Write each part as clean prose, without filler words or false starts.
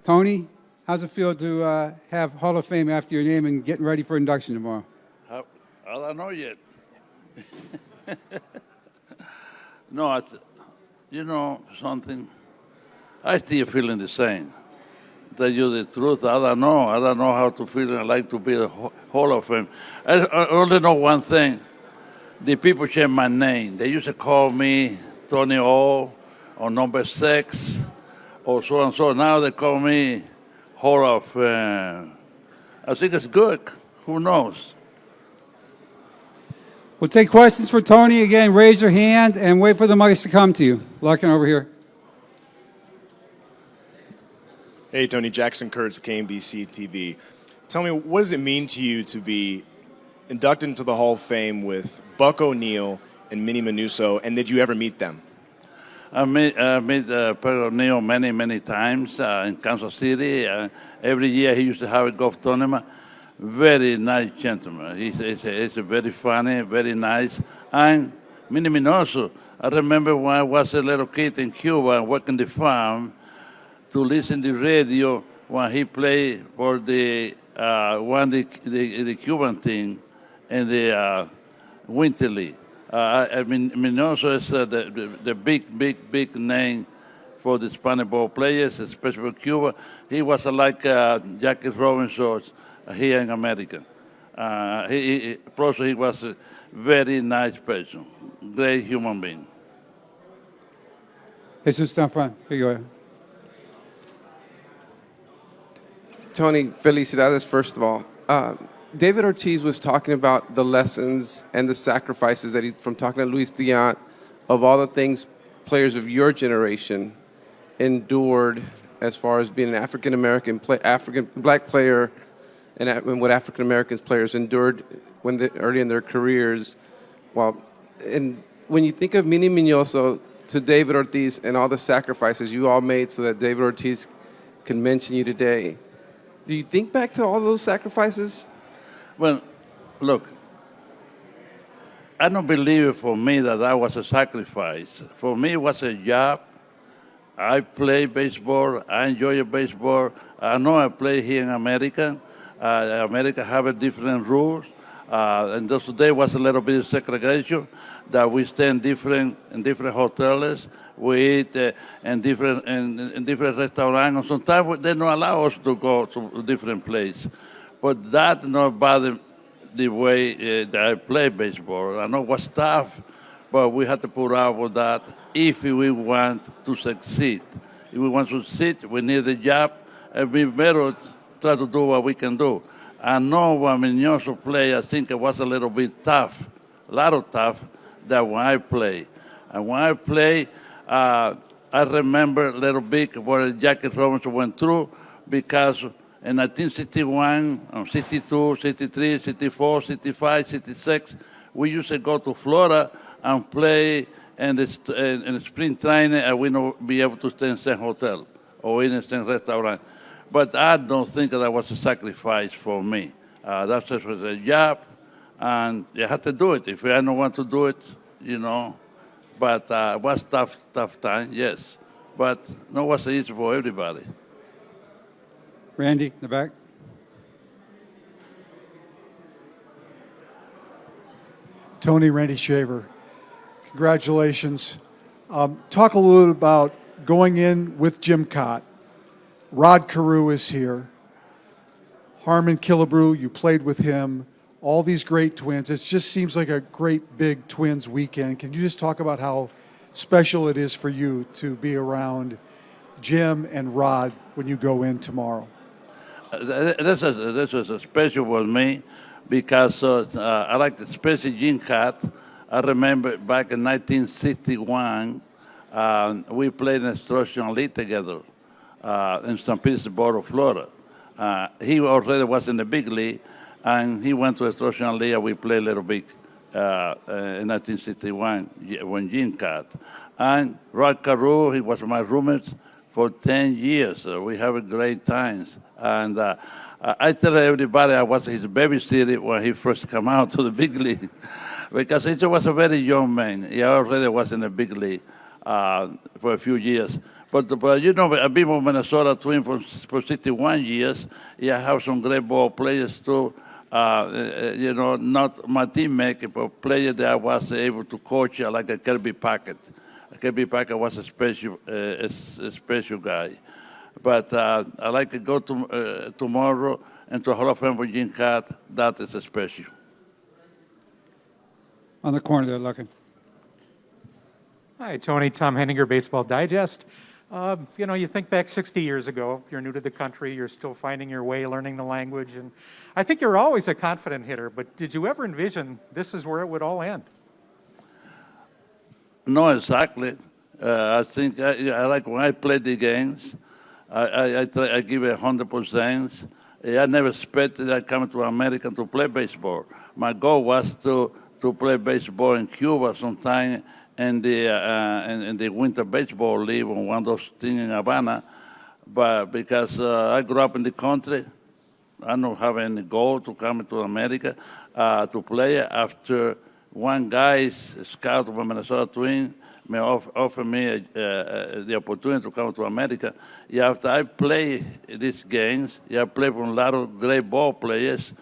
Tony, how's it feel to have Hall of Fame after your name and getting ready for induction tomorrow? I don't know yet. No, you know something? I still feeling the same. Tell you the truth, I don't know. I don't know how to feel. I like to be a Hall of Fame. I only know one thing. The people change my name. They used to call me Tony O or number 6 or so and so. Now they call me Hall of Fame. I think it's good. Who knows? We'll take questions for Tony. Again, raise your hand and wait for the mics to come to you. Larkin over here. Hey, Tony. Jackson Kurtz, KMBC TV. Tell me, what does it mean to you to be inducted into the Hall of Fame with Buck O'Neil and Minnie Manuso, and did you ever meet them? I met Buck O'Neil many times in Kansas City. Every year he used to have a golf tournament. Very nice gentleman. He's a very funny, very nice. And Minnie Manuso, I remember when I was a little kid in Cuba working the farm to listen to the radio when he played for the Cuban team and the Winter League. I mean, Manuso is the big name for the Spanish ball players, especially for Cuba. He was like Jackie Robinson here in America. Plus, he was a very nice person, great human being. Jesus, down front. Here you go. Tony, felicidades, first of all. David Ortiz was talking about the lessons and the sacrifices that from talking to Luis Diant, of all the things players of your generation endured as far as being an African-American, black player, and what African-American players endured early in their careers. And when you think of Minnie Manuso to David Ortiz and all the sacrifices you all made so that David Ortiz can mention you today, do you think back to all those sacrifices? Well, look, I don't believe for me that was a sacrifice. For me, it was a job. I play baseball. I enjoy baseball. I know I play here in America. America have a different rules. And those today was a little bit of segregation, that we stay in different hotels. We eat in different restaurants. Sometimes they don't allow us to go to a different place. But that not bother the way that I play baseball. I know it was tough, but we had to put up with that if we want to succeed. If we want to succeed, we need a job, and we better try to do what we can do. I know when Manuso play, I think it was a little bit tough, a lot of tough, than when I play. And when I play, I remember a little bit what Jackie Robinson went through, because in 1961, 62, 63, 64, 65, 66, we used to go to Florida and play in the spring training, and we not be able to stay in the same hotel or in the same restaurant. But I don't think that was a sacrifice for me. That just was a job, and you had to do it. If I don't want to do it, you know. But it was tough time, yes. But no, it was easy for everybody. Randy, in the back. Tony, Randy Shaver, congratulations. Talk a little about going in with Jim Cott. Rod Carew is here. Harmon Killebrew, you played with him. All these great twins. It just seems like a great big Twins weekend. Can you just talk about how special it is for you to be around Jim and Rod when you go in tomorrow? This is a special for me because I like the special Jim Cott. I remember back in 1961, we played in Instruction League together in St. Petersburg, Florida. He already was in the big league, and he went to Instruction League, and we played a little bit in 1961 when Jim Cott. And Rod Carew, he was my roommate for 10 years. We have a great times. And I tell everybody I was his babysitter when he first came out to the big league, because he was a very young man. He already was in the big league for a few years. But you know, I've been with Minnesota Twins for 61 years. Yeah, I have some great ball players too. You know, not my teammate, but players that I was able to coach, like a Kirby Puckett. Kirby Puckett was a special guy. But I like to go to tomorrow and to Hall of Fame with Jim Kaat. That is special. On the corner there, looking. Hi, Tony. Tom Henninger, Baseball Digest. You know, you think back 60 years ago, you're new to the country, you're still finding your way, learning the language, and I think you're always a confident hitter, but did you ever envision this is where it would all end? No, exactly. I think I like when I play the games, I give 100%. I never expected I come to America to play baseball. My goal was to play baseball in Cuba sometime in the Winter Baseball League, on one of those things in Havana. But because I grew up in the country, I don't have any goal to come to America to play. After one guy, scout of the Minnesota Twins, may offer me the opportunity to come to America. Yeah, after I play these games, I play with a lot of great ball players.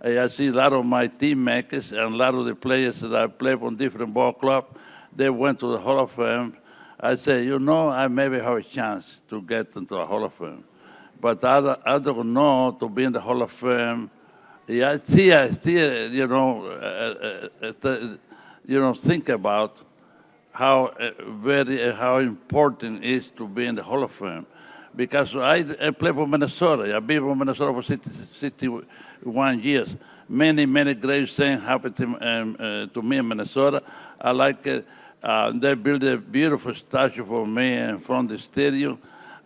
I see a lot of my teammates and a lot of the players that I play on different ball clubs. They went to the Hall of Fame. I say, you know, I maybe have a chance to get into the Hall of Fame. But I don't know to be in the Hall of Fame. Yeah, I still think about how how important it is to be in the Hall of Fame. Because I play for Minnesota. I've been for Minnesota for 61 years. Many great things happened to me in Minnesota. I like it. They built a beautiful statue for me in front of the stadium.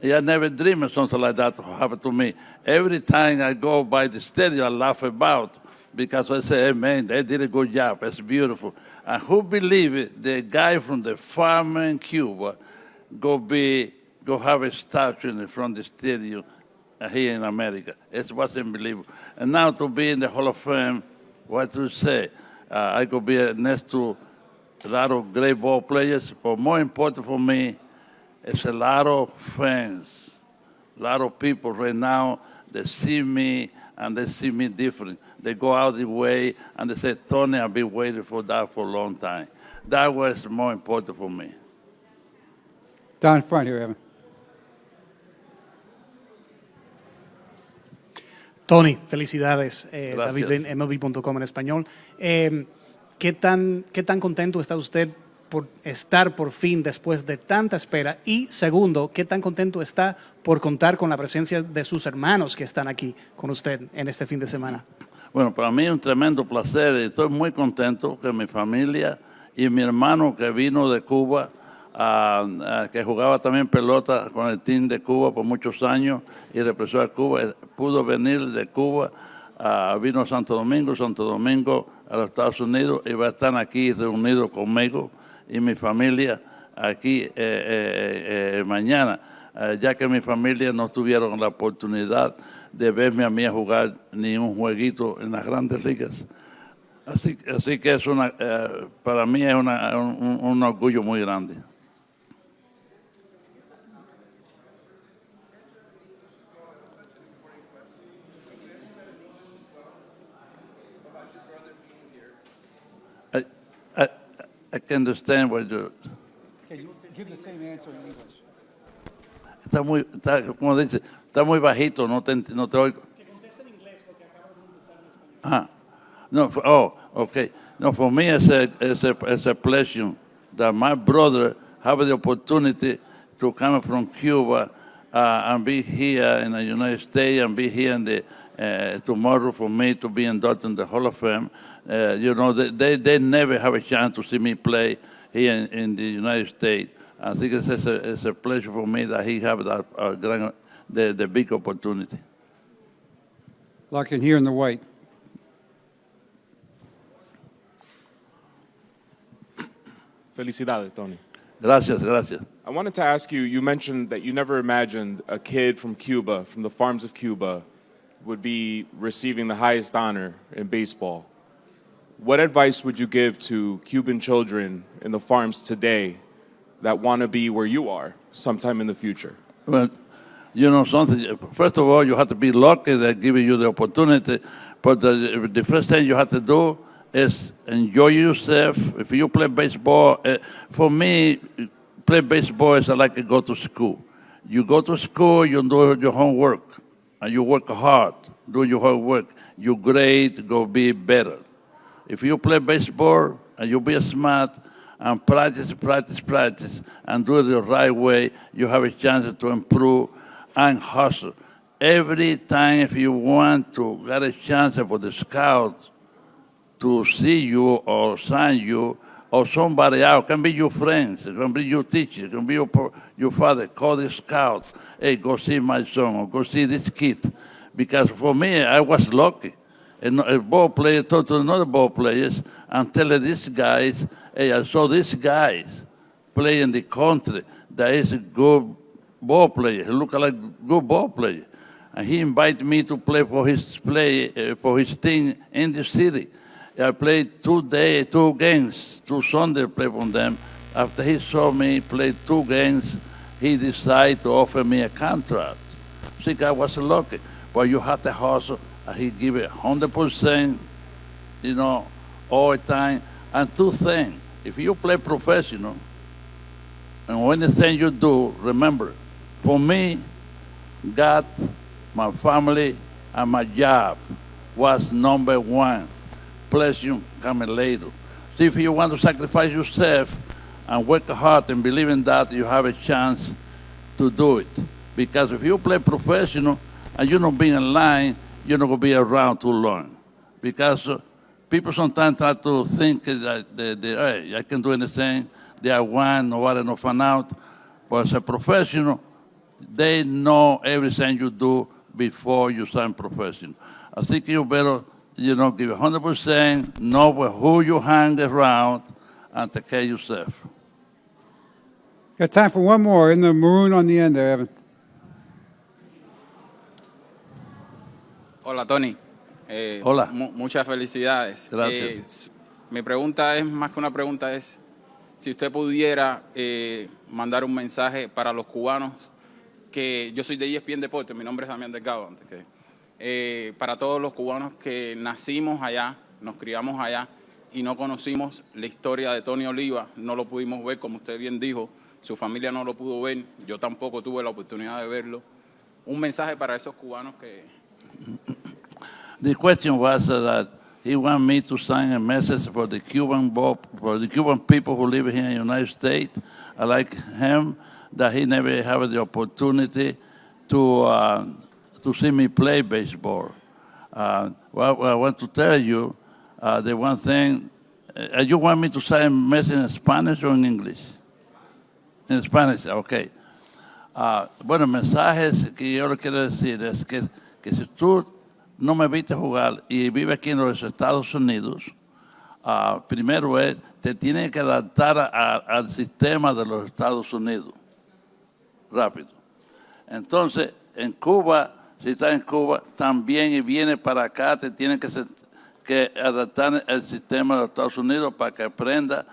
I never dreamed of something like that to happen to me. Every time I go by the stadium, I laugh about because I say, hey, man, they did a good job. It's beautiful. And who believe it, the guy from the farm in Cuba go have a statue in front of the stadium here in America. It was unbelievable. And now to be in the Hall of Fame, what to say? I could be next to a lot of great ball players, but more important for me, it's a lot of fans, a lot of people right now, they see me and they see me different. They go out the way and they say, Tony, I've been waiting for that for a long time. That was more important for me. Down front here, Evan. Tony, felicidades. David Gracias. en MLB.com en español. ¿Qué tan contento está usted por estar por fin después de tanta espera? Y segundo, ¿qué tan contento está por contar con la presencia de sus hermanos que están aquí con usted en este fin de semana? Bueno, para mí es un tremendo placer. Estoy muy contento que mi familia y mi hermano que vino de Cuba, que jugaba también pelota con el team de Cuba por muchos años y representó a Cuba, pudo venir de Cuba, vino a Santo Domingo a los Estados Unidos y va a estar aquí reunido conmigo y mi familia aquí mañana, ya que mi familia no tuvieron la oportunidad de verme a mí a jugar ni un jueguito en las grandes ligas. Así que es para mí es un orgullo muy grande. I can understand what you... Okay, you give the same answer in English. Como dice, está muy bajito, no te oigo. Que conteste en inglés porque acaba de contestar en español. Ah, no, okay. No, for me it's a pleasure that my brother have the opportunity to come from Cuba and be here in the United States and be here in the tomorrow for me to be inducted in the Hall of Fame. You know, they never have a chance to see me play here in the United States. I think it's a pleasure for me that he have that the big opportunity. Looking here in the white. Felicidades, Tony. Gracias. I wanted to ask you, you mentioned that you never imagined a kid from Cuba, from the farms of Cuba, would be receiving the highest honor in baseball. What advice would you give to Cuban children in the farms today that want to be where you are sometime in the future? Well, you know something. First of all, you have to be lucky that giving you the opportunity. But the first thing you have to do is enjoy yourself. If you play baseball, for me, play baseball is like go to school. You go to school, you do your homework, and you work hard. Do your homework. You grade, go be better. If you play baseball and you be smart and practice, and do it the right way, you have a chance to improve and hustle. Every time if you want to get a chance for the scouts to see you or sign you, or somebody else, can be your friends, it can be your teacher, it can be your father, call the scouts, hey, go see my son, or go see this kid. Because for me, I was lucky. A ball player told to another ball players and tell these guys, hey, I saw these guys play in the country that is a good ball player. He look like a good ball player. And he invited me to play for his team in the city. I played 2 games, 2 Sundays play for them. After he saw me play 2 games, he decided to offer me a contract. See, I was lucky. But you have to hustle, and he give it 100%, you know, all the time. And 2 things, if you play professional, and anything you do, remember, for me, God, my family, and my job was number 1. Pleasure coming later. So if you want to sacrifice yourself and work hard and believe in that, you have a chance to do it. Because if you play professional and you're not being in line, you're not going to be around too long. Because people sometimes try to think that hey, I can do anything, they are one, nobody no find out. But as a professional, they know everything you do before you sign professional. I think you better, you know, give 100%, know who you hang around, and take care of yourself. Got time for one more in the maroon on the end there, Evan. Hola, Tony. Hola. Muchas felicidades. Gracias. Mi pregunta es, más que una pregunta, es si usted pudiera mandar un mensaje para los cubanos, que yo soy de ESPN Deportes, mi nombre es Damián Delgado, antes que, para todos los cubanos que nacimos allá, nos criamos allá y no conocimos la historia de Tony Oliva, no lo pudimos ver, como usted bien dijo, su familia no lo pudo ver, yo tampoco tuve la oportunidad de verlo. Un mensaje para esos cubanos que... The question was that he wanted me to sign a message for the Cuban people who live here in the United States. I like him that he never had the opportunity to see me play baseball. Well, I want to tell you the one thing. You want me to sign a message in Spanish or in English? In Spanish, okay. Bueno, mensajes que yo le quiero decir es que si tú no me viste jugar y vives aquí en los Estados Unidos, primero te tienes que adaptar al sistema de los Estados Unidos, rápido. Entonces, en Cuba, si estás en Cuba, también y vienes para acá, te tienes que adaptar al sistema de los Estados Unidos para que aprenda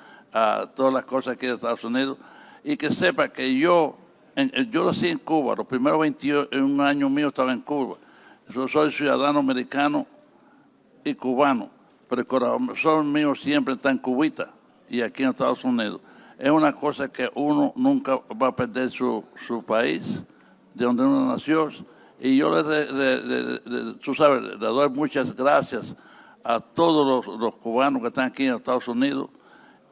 todas las cosas aquí de Estados Unidos y que sepa que yo nací en Cuba, los primeros 21 años míos estaba en Cuba. Yo soy ciudadano americano y cubano, pero el corazón mío siempre está en Cubita y aquí en Estados Unidos. Es una cosa que uno nunca va a perder su país, de donde uno nació. Y yo tú sabes, le doy muchas gracias a todos los cubanos que están aquí en Estados Unidos,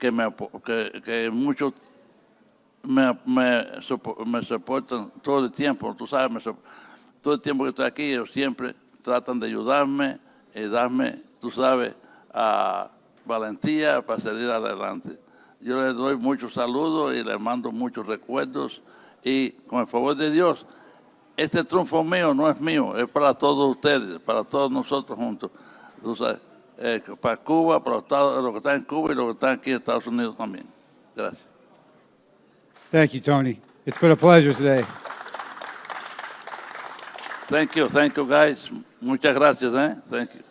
que muchos me soportan todo el tiempo, tú sabes, todo el tiempo que estoy aquí, ellos siempre tratan de ayudarme y darme, tú sabes, valentía para salir adelante. Yo les doy muchos saludos y les mando muchos recuerdos y con el favor de Dios, este triunfo mío no es mío, es para todos ustedes, para todos nosotros juntos. Tú sabes, para Cuba, para los que están en Cuba y los que están aquí en Estados Unidos también. Gracias. Thank you, Tony. It's been a pleasure today. Thank you, guys. Muchas gracias, Thank you.